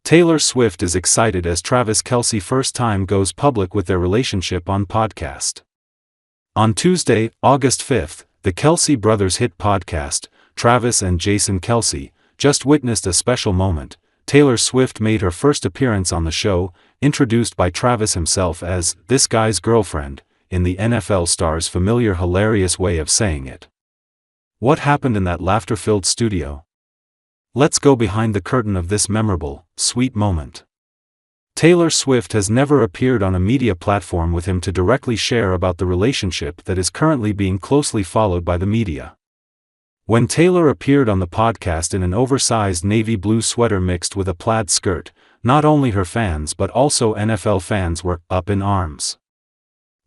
Taylor Swift is excited as Travis Kelce first time goes public with their relationship on podcast. On Tuesday, August 5th, the Kelce brothers' hit podcast, Travis and Jason Kelce, just witnessed a special moment. Taylor Swift made her first appearance on the show, introduced by Travis himself as "this guy's girlfriend," in the NFL star's familiar hilarious way of saying it. What happened in that laughter-filled studio? Let's go behind the curtain of this memorable, sweet moment. Taylor Swift has never appeared on a media platform with him to directly share about the relationship that is currently being closely followed by the media. When Taylor appeared on the podcast in an oversized navy blue sweater mixed with a plaid skirt, not only her fans but also NFL fans were up in arms.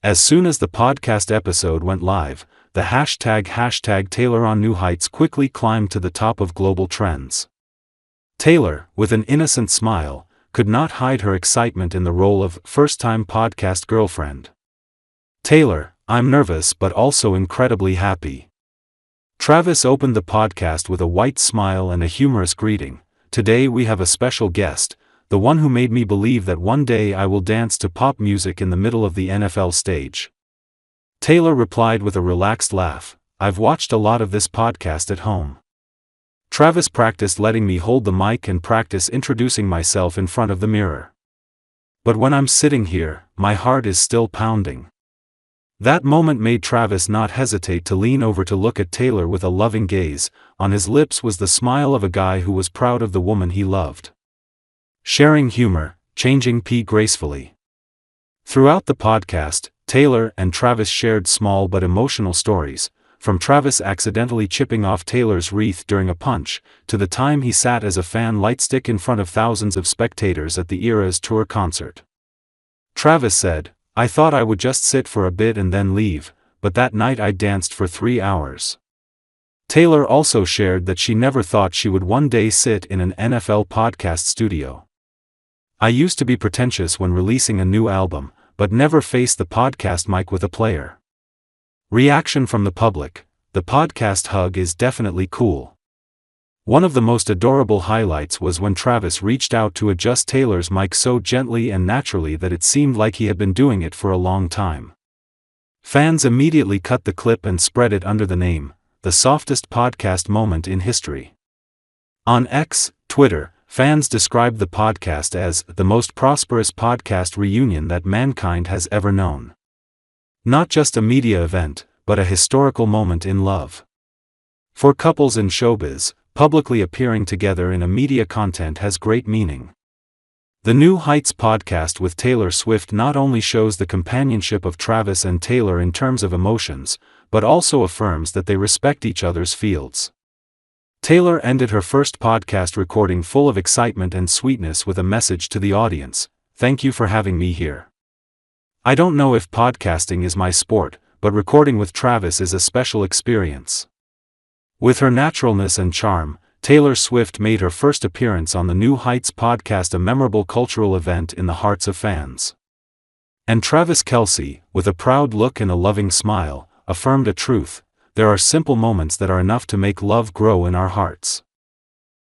As soon as the podcast episode went live, the hashtag Taylor on New Heights quickly climbed to the top of global trends. Taylor, with an innocent smile, could not hide her excitement in the role of first-time podcast girlfriend. Taylor, I'm nervous but also incredibly happy. Travis opened the podcast with a white smile and a humorous greeting. Today we have a special guest, the one who made me believe that one day I will dance to pop music in the middle of the NFL stage. Taylor replied with a relaxed laugh, I've watched a lot of this podcast at home. Travis practiced letting me hold the mic and practice introducing myself in front of the mirror. But when I'm sitting here, my heart is still pounding. That moment made Travis not hesitate to lean over to look at Taylor with a loving gaze. On his lips was the smile of a guy who was proud of the woman he loved. Sharing humor, changing gracefully. Throughout the podcast, Taylor and Travis shared small but emotional stories, from Travis accidentally chipping off Taylor's wreath during a punch, to the time he sat as a fan lightstick in front of thousands of spectators at the Eras tour concert. Travis said, I thought I would just sit for a bit and then leave, but that night I danced for 3 hours. Taylor also shared that she never thought she would one day sit in an NFL podcast studio. I used to be pretentious when releasing a new album, but never faced the podcast mic with a player. Reaction from the public, the podcast hug is definitely cool. One of the most adorable highlights was when Travis reached out to adjust Taylor's mic so gently and naturally that it seemed like he had been doing it for a long time. Fans immediately cut the clip and spread it under the name, the softest podcast moment in history. On X, Twitter, fans described the podcast as the most prosperous podcast reunion that mankind has ever known. Not just a media event, but a historical moment in love. For couples in showbiz, publicly appearing together in a media content has great meaning. The New Heights podcast with Taylor Swift not only shows the companionship of Travis and Taylor in terms of emotions, but also affirms that they respect each other's fields. Taylor ended her first podcast recording full of excitement and sweetness with a message to the audience, "Thank you for having me here. I don't know if podcasting is my sport, but recording with Travis is a special experience." With her naturalness and charm, Taylor Swift made her first appearance on the New Heights podcast, a memorable cultural event in the hearts of fans. And Travis Kelce, with a proud look and a loving smile, affirmed a truth: there are simple moments that are enough to make love grow in our hearts.